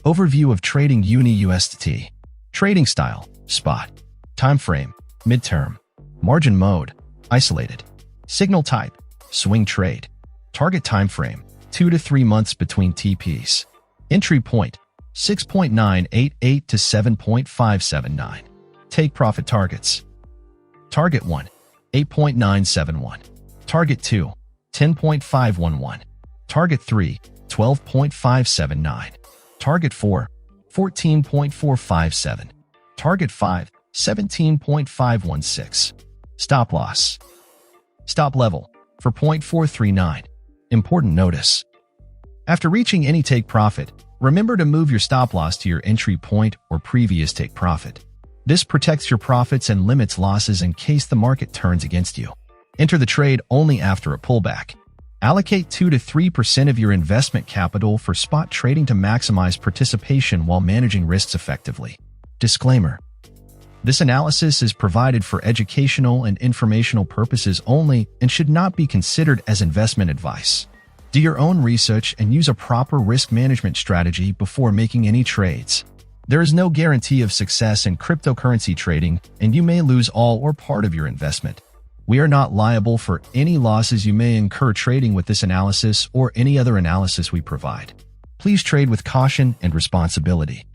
Overview of trading UNI USDT. Trading style, spot. Time frame, midterm. Margin mode, isolated. Signal type, swing trade. Target time frame, 2 to 3 months between TPs. Entry point, 6.988 to 7.579. Take profit targets. Target 1, 8.971. Target 2, 10.511. Target 3, 12.579. Target 4, 14.457. Target 5, 17.516. Stop loss. Stop level, for 0.439. Important notice. After reaching any take profit, remember to move your stop loss to your entry point or previous take profit. This protects your profits and limits losses in case the market turns against you. Enter the trade only after a pullback. Allocate 2 to 3% of your investment capital for spot trading to maximize participation while managing risks effectively. Disclaimer. This analysis is provided for educational and informational purposes only and should not be considered as investment advice. Do your own research and use a proper risk management strategy before making any trades. There is no guarantee of success in cryptocurrency trading, and you may lose all or part of your investment. We are not liable for any losses you may incur trading with this analysis or any other analysis we provide. Please trade with caution and responsibility.